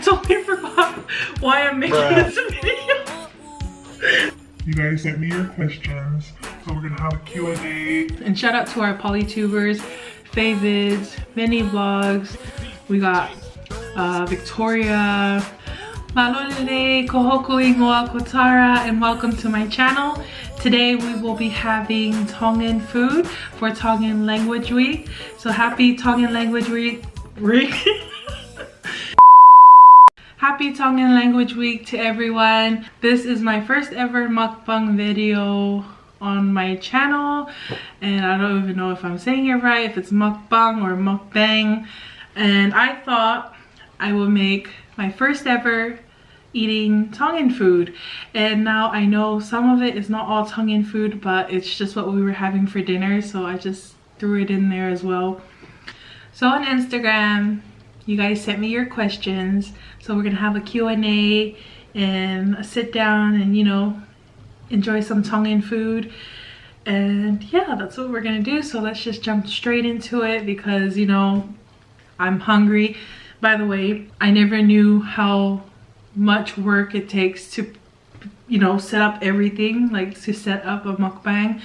totally forgot why I'm making this video. You guys sent me your questions, so we're gonna have a Q&A. And shout out to our polytubers, Favids, mini vlogs. We got Victoria, Malolele, Kohoku Ingoa Kotara, and welcome to my channel. Today we will be having Tongan food for Tongan Language Week. So happy Tongan Language Week. Happy Tongan Language Week to everyone. This is my first ever mukbang video on my channel. And I don't even know if I'm saying it right, if it's mukbang or mukbang. And I thought I would make my first ever eating Tongan food. And now I know some of it is not all Tongan food, but it's just what we were having for dinner, so I just threw it in there as well. So on Instagram, you guys sent me your questions, so we're gonna have a Q&A and a sit down and, you know, enjoy some Tongan food. And yeah, that's what we're gonna do. So let's just jump straight into it because, you know, I'm hungry. By the way, I never knew how much work it takes to, you know, set up everything, like to set up a mukbang.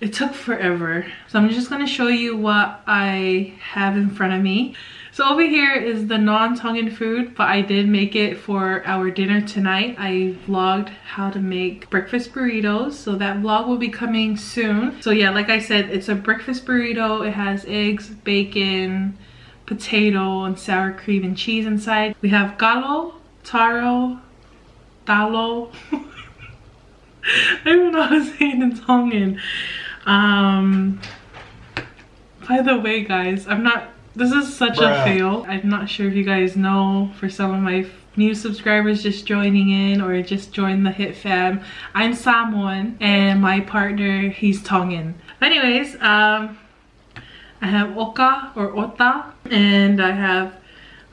It took forever. So I'm just gonna show you what I have in front of me. So over here is the non-Tongan food, but I did make it for our dinner tonight. I vlogged how to make breakfast burritos, so that vlog will be coming soon. So yeah, like I said, it's a breakfast burrito. It has eggs, bacon, potato, and sour cream and cheese inside. We have galo, taro, dalo. I don't know how to say it in Tongan. By the way, guys, this is such a fail. I'm not sure if you guys know, for some of my new subscribers just joining in or just joined the Hit fam, I'm Samoan and my partner, he's Tongan. Anyways, I have oka or ota, and I have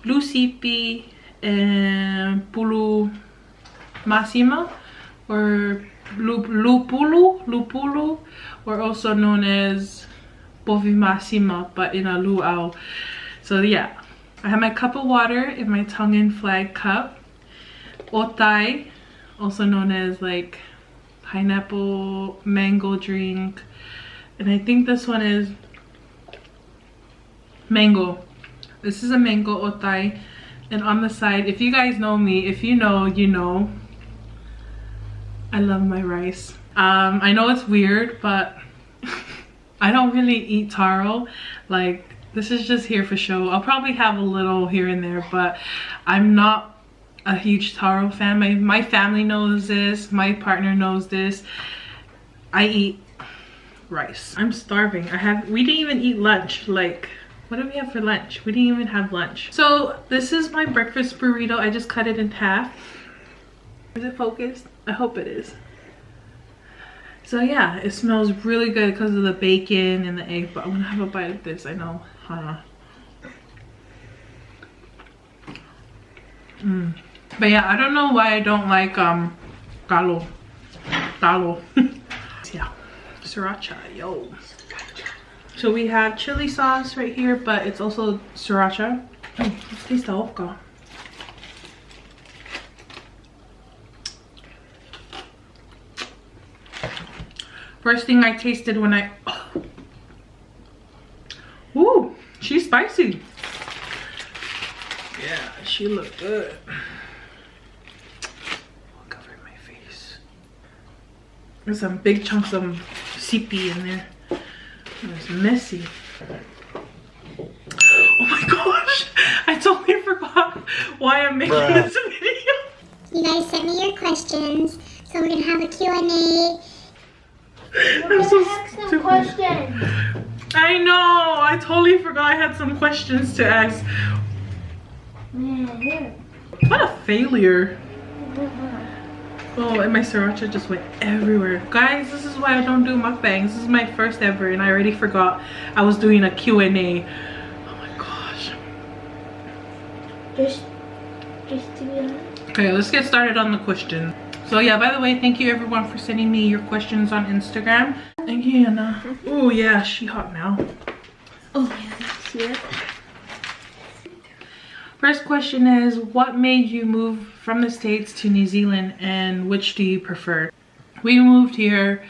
SIPI and pulu masima or lupulu, or also known as bovi masima, but in a luau. So yeah, I have my cup of water in my Tongan flag cup. Otai, also known as like pineapple mango drink, and I think this one is mango. This is a mango otai. And on the side, if you guys know me, if you know, you know, I love my rice. I know it's weird, but I don't really eat taro. Like, this is just here for show. I'll probably have a little here and there, but I'm not a huge taro fan. My family knows this. My partner knows this. I eat rice. I'm starving. We didn't even eat lunch. Like, what did we have for lunch? We didn't even have lunch. So this is my breakfast burrito. I just cut it in half. Is it focused? I hope it is. So yeah, it smells really good because of the bacon and the egg, but I'm gonna have a bite of this, I know. But yeah, I don't know why I don't like galo. Yeah, sriracha, yo. So we have chili sauce right here, but it's also sriracha. Let's taste the oka. First thing I tasted when ooh, she's spicy. Yeah, she looked good. I'll cover my face. There's some big chunks of SIPI in there. It's messy. Oh my gosh, I totally forgot why I'm making this video. You guys sent me your questions, so we're gonna have a Q&A. I'm so stupid. I know, I totally forgot I had some questions to ask. What a failure. Oh, and my sriracha just went everywhere. Guys, this is why I don't do mukbangs. This is my first ever and I already forgot I was doing a Q&A. Oh my gosh. Just to be honest. Okay, let's get started on the question. So yeah, by the way, thank you everyone for sending me your questions on Instagram. Thank you, Anna. Oh yeah, she hot now. Oh yeah, that's it. First question is, what made you move from the States to New Zealand, and which do you prefer? We moved here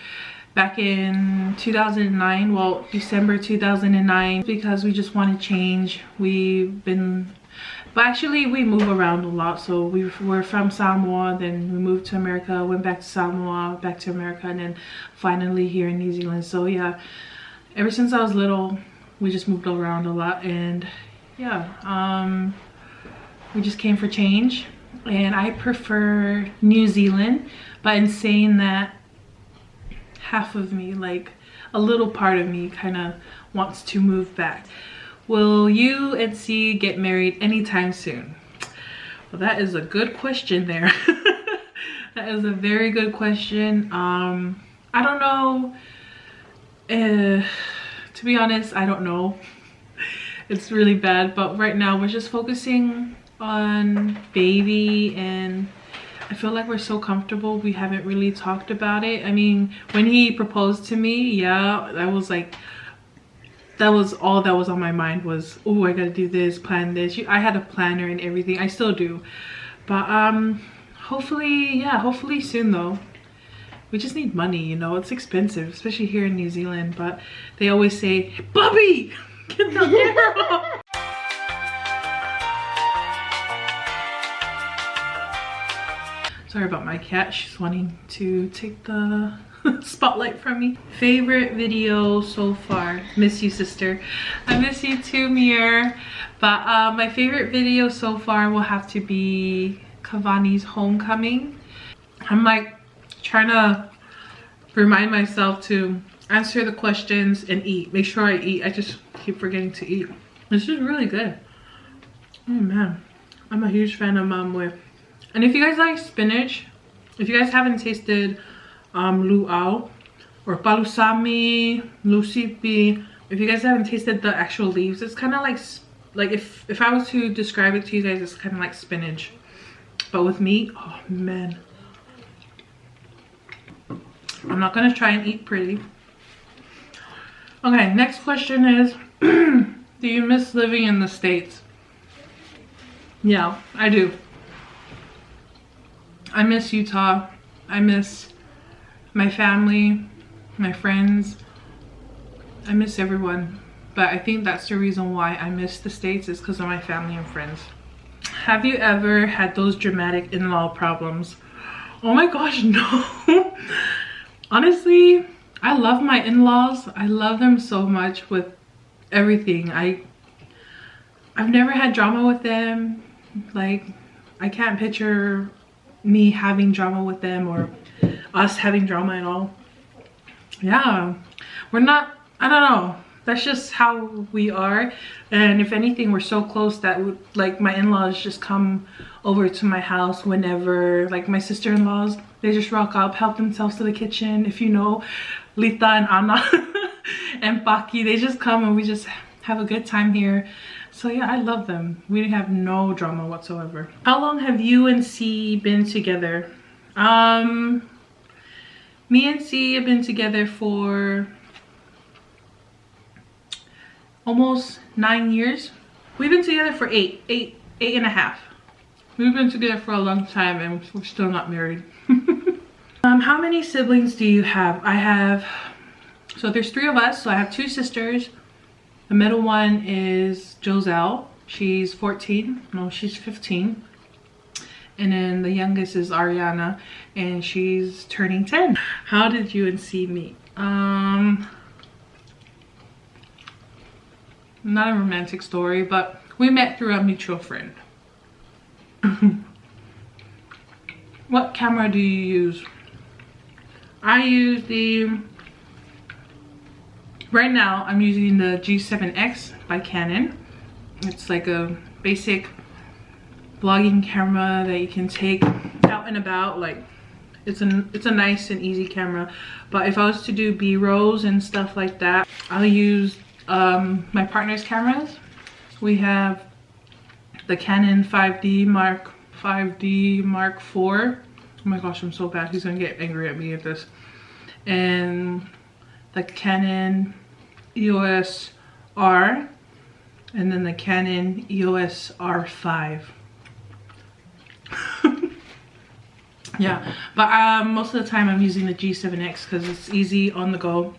back in 2009, well, December 2009, because we just want to change. But actually we move around a lot. So we're from Samoa, then we moved to America, went back to Samoa, back to America, and then finally here in New Zealand. So yeah, ever since I was little, we just moved around a lot, and yeah, we just came for change. And I prefer New Zealand, but in saying that, half of me, like a little part of me, kind of wants to move back. Will you and C get married anytime soon? Well, that is a good question there. That is a very good question. I don't know. To be honest, I don't know. It's really bad, but right now we're just focusing on baby, and I feel like we're so comfortable. We haven't really talked about it. I mean, when he proposed to me, yeah, I was like, that was all that was on my mind was, oh, I gotta do this, plan this. I had a planner and everything. I still do, but hopefully, yeah, hopefully soon though. We just need money, you know. It's expensive, especially here in New Zealand. But they always say, Bubby, get the camera. Sorry about my cat. She's wanting to take the spotlight from me. Favorite video so far? Miss you, sister. I miss you too, Mir. But my favorite video so far will have to be Kavani's homecoming. I'm like trying to remind myself to answer the questions and eat. Make sure I eat. I just keep forgetting to eat. This is really good. Oh man, I'm a huge fan of mamwe. And if you guys like spinach, if you guys haven't tasted luau or palusami, lusipi, if you guys haven't tasted the actual leaves, it's kind of like if I was to describe it to you guys, it's kind of like spinach, but with meat. Oh man, I'm not gonna try and eat pretty. Okay, next question is, do you miss living in the States? Yeah, I do. I miss Utah. I miss my family, my friends. I miss everyone. But I think that's the reason why I miss the States, is because of my family and friends. Have you ever had those dramatic in-law problems? Oh my gosh, no. Honestly, I love my in-laws. I love them so much with everything. I've never had drama with them. Like, I can't picture me having drama with them or us having drama at all. Yeah, we're not, I don't know, that's just how we are. And if anything, we're so close that like my in-laws just come over to my house whenever. Like my sister-in-laws, they just rock up, help themselves to the kitchen. If you know Lita and Anna and Paki, they just come and we just have a good time here. So yeah, I love them. We have no drama whatsoever. How long have you and C been together? Me and C have been together for almost 9 years. We've been together for eight and a half. We've been together for a long time and we're still not married. How many siblings do you have? I have, so there's 3 of us. So I have 2 sisters. The middle one is Joselle. She's 14. No, she's 15. And then the youngest is Ariana, and she's turning 10. How did you and C meet? Not a romantic story, but we met through a mutual friend. What camera do you use? I use right now I'm using the G7X by Canon. It's like a basic vlogging camera that you can take out and about. Like it's a nice and easy camera. But if I was to do B-rolls and stuff like that, I'll use my partner's cameras. We have the Canon 5D Mark IV. Oh my gosh, I'm so bad. He's gonna get angry at me at this. And the Canon EOS R, and then the Canon EOS R5. Yeah, but most of the time I'm using the G7X because it's easy on the go.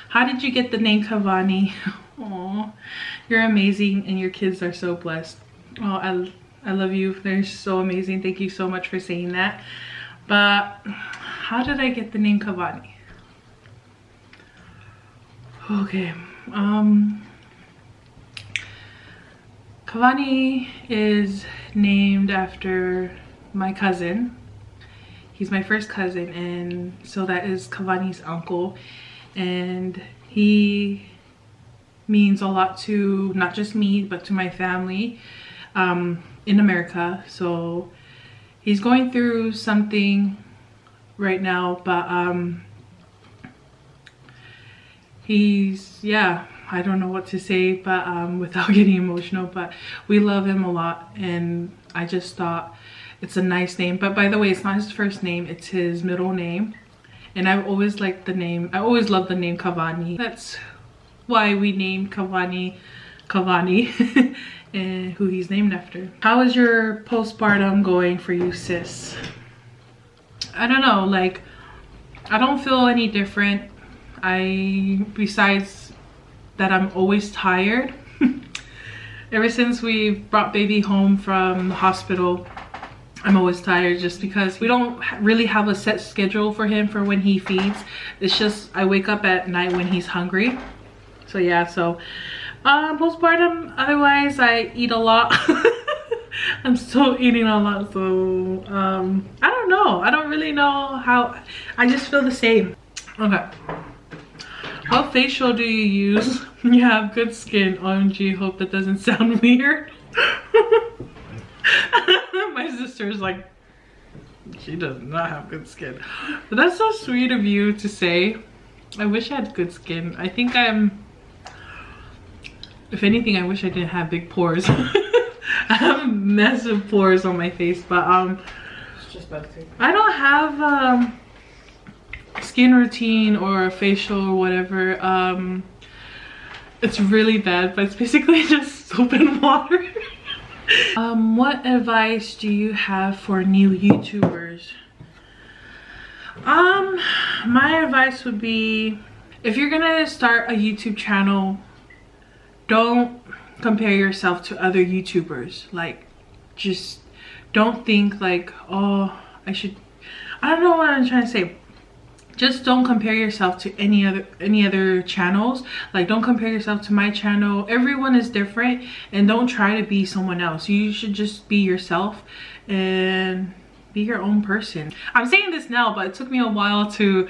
How did you get the name Kavani? Oh, you're amazing and your kids are so blessed. Oh, I love you. They're so amazing. Thank you so much for saying that. But how did I get the name Kavani? Okay, Kavani is named after my cousin. He's my first cousin, and so that is Kavani's uncle, and he means a lot to not just me but to my family in America. So he's going through something right now, but he's, yeah, I don't know what to say, but without getting emotional, but we love him a lot, and I just thought it's a nice name. But by the way, it's not his first name, it's his middle name, and I've always liked the name. I always loved the name Kavani. That's why we named Kavani Kavani and who he's named after. How is your postpartum going for you, sis? I don't know, like, I don't feel any different. Besides that, I'm always tired. Ever since we brought baby home from the hospital, I'm always tired just because we don't really have a set schedule for him for when he feeds. It's just I wake up at night when he's hungry. So yeah, so postpartum, otherwise I eat a lot. I'm still eating a lot, so I don't know. I don't really know how. I just feel the same. Okay. What facial do you use? You have good skin. OMG, hope that doesn't sound weird. My sister's like, she does not have good skin. But that's so sweet of you to say. I wish I had good skin. I think if anything, I wish I didn't have big pores. I have massive pores on my face, but it's just bad too. I don't have skin routine or a facial or whatever. It's really bad, but it's basically just soap and water. What advice do you have for new YouTubers? My advice would be, if you're gonna start a YouTube channel, don't compare yourself to other YouTubers. Like, just don't think like, oh, I don't know what I'm trying to say. Just don't compare yourself to any other channels. Like, don't compare yourself to my channel. Everyone is different, and don't try to be someone else. You should just be yourself and be your own person. I'm saying this now, but it took me a while to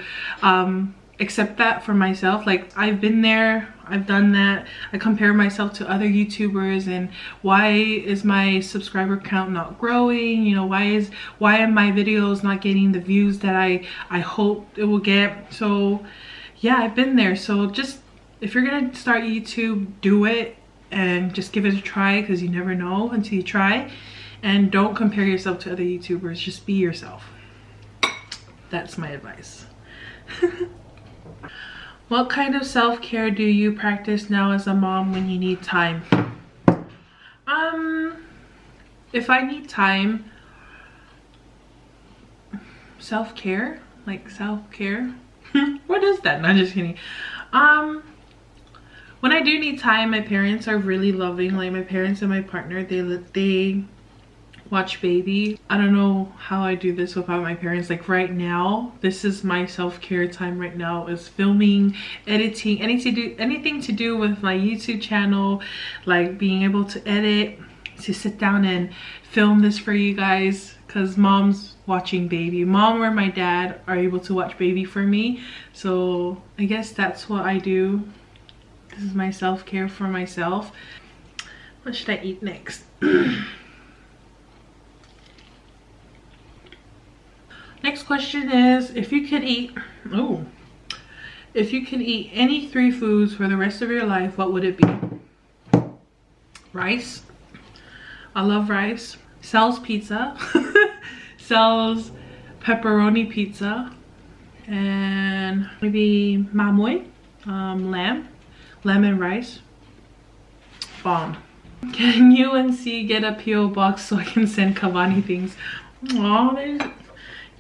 accept that for myself. Like, I've been there, I've done that. I compare myself to other YouTubers, and why is my subscriber count not growing? You know, why are my videos not getting the views that I hope it will get? So yeah, I've been there. So just, if you're gonna start YouTube, do it and just give it a try, because you never know until you try. And don't compare yourself to other YouTubers. Just be yourself. That's my advice. What kind of self-care do you practice now as a mom when you need time? If I need time, self-care? Like self-care? What is that? No, just kidding. When I do need time, my parents are really loving. Like, my parents and my partner, they watch baby. I don't know how I do this without my parents. Like, right now, this is my self-care time right now, is filming, editing, anything to do with my YouTube channel, like being able to edit, to sit down and film this for you guys, because mom's watching baby. Mom or my dad are able to watch baby for me, so I guess that's what I do. This is my self-care for myself. What should I eat next? Next question is, if you could eat any 3 foods for the rest of your life, what would it be? Rice. I love rice. Sells pizza. Sells pepperoni pizza. And maybe mamoy, lamb and rice. Bomb. Can UNC get a PO box so I can send Kavani things? Aw, you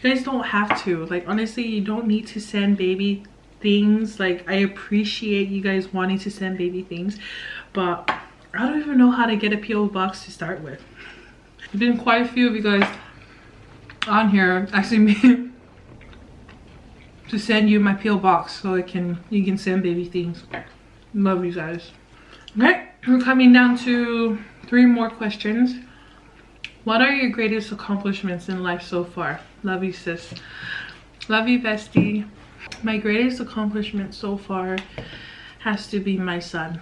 guys don't have to. Like, honestly, you don't need to send baby things. Like, I appreciate you guys wanting to send baby things, but I don't even know how to get a PO box to start with. There's been quite a few of you guys on here asking me to send you my PO box so you can send baby things. Love you guys. Okay, we're coming down to 3 more questions. What are your greatest accomplishments in life so far? Love you, sis. Love you, bestie. My greatest accomplishment so far has to be my son.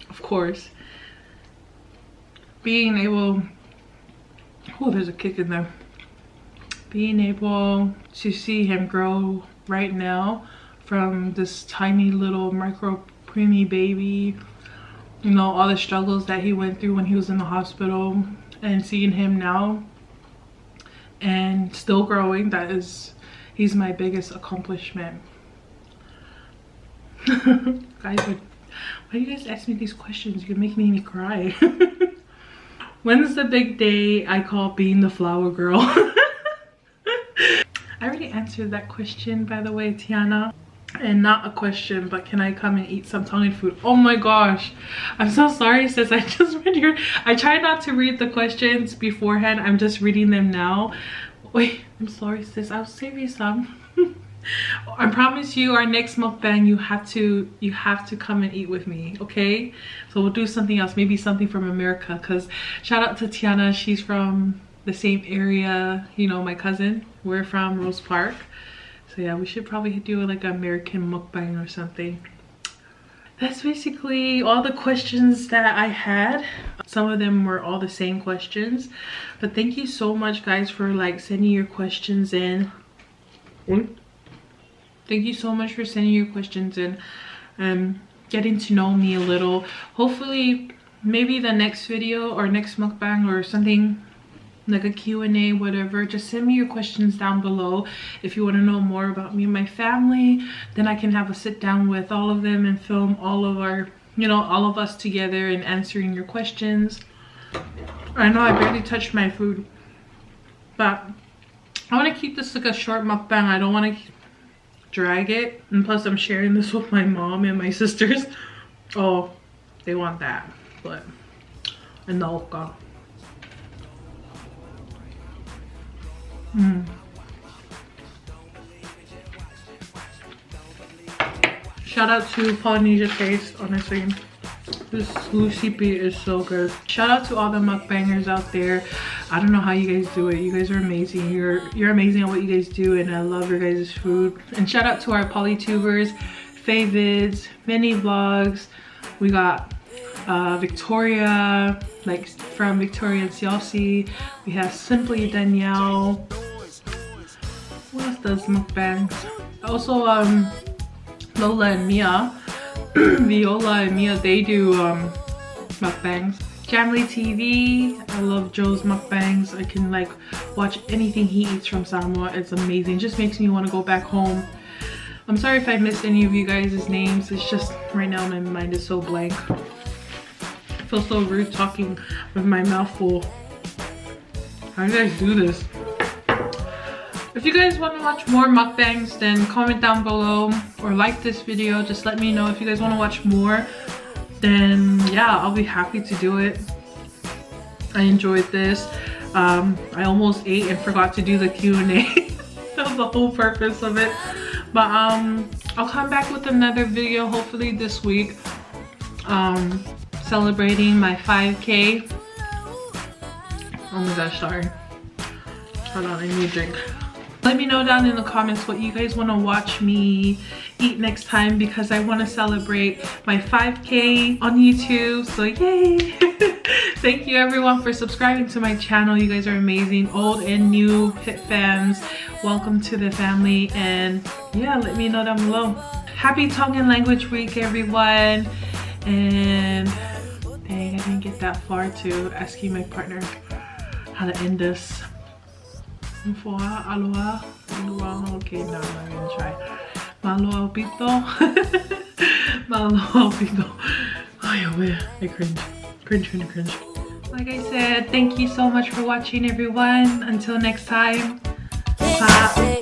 Of course. Being able... Oh, there's a kick in there. Being able to see him grow right now from this tiny little micro preemie baby, you know, all the struggles that he went through when he was in the hospital, and seeing him now and still growing, he's my biggest accomplishment. Guys, why do you guys ask me these questions? You're making me cry. When's the big day I call being the flower girl? I already answered that question, by the way, Tiana. And not a question, but can I come and eat some Tongan food? Oh my gosh, I'm so sorry, sis. I just read your... I try not to read the questions beforehand. I'm just reading them now. Wait, I'm sorry, sis. I'll save you some. I promise you, our next mukbang, you have to come and eat with me, okay? So we'll do something else, maybe something from America, because shout out to Tiana. She's from the same area, you know, my cousin. We're from Rose Park. So yeah, we should probably do like an American mukbang or something. That's basically all the questions that I had. Some of them were all the same questions, but thank you so much, guys, for like sending your questions in. Thank you so much for sending your questions in and getting to know me a little. Hopefully maybe the next video or next mukbang or something like a Q&A, whatever, just send me your questions down below. If you want to know more about me and my family, then I can have a sit down with all of them and film all of our, you know, all of us together and answering your questions. I know I barely touched my food, but I want to keep this like a short mukbang. I don't want to drag it, and plus I'm sharing this with my mom and my sisters. Oh, they want that, but ANALEA. Shout out to Polynesia Taste, honestly. This SIPI is so good. Shout out to all the mukbangers out there. I don't know how you guys do it. You guys are amazing. You're amazing at what you guys do, and I love your guys' food. And shout out to our polytubers, Favids, mini vlogs. We got Victoria, like from Victoria and Cielsi. We have Simply Danielle. What else does mukbangs? Also Lola and Mia. Viola and Mia, they do mukbangs. Family TV, I love Joe's mukbangs. I can like watch anything he eats from Samoa. It's amazing. It just makes me want to go back home. I'm sorry if I missed any of you guys' names. It's just right now my mind is so blank. I feel so rude talking with my mouth full. How do you guys do this? If you guys want to watch more mukbangs, then comment down below or like this video. Just let me know if you guys want to watch more. Then yeah, I'll be happy to do it. I enjoyed this. I almost ate and forgot to do the Q&A. That was the whole purpose of it. But I'll come back with another video hopefully this week. Celebrating my 5K. Oh my gosh, sorry. Hold on, I need a drink. Let me know down in the comments what you guys want to watch me eat next time, because I want to celebrate my 5K on YouTube. So yay! Thank you everyone for subscribing to my channel. You guys are amazing. Old and new Hit fans, welcome to the family. And yeah, let me know down below. Happy Tongan Language Week, everyone. And dang, I didn't get that far to asking my partner how to end this. Aloha. Okay, no, I'm not gonna try. Malo pito. Malo pito. I cringe. Cringe. Like I said, thank you so much for watching, everyone. Until next time. Bye.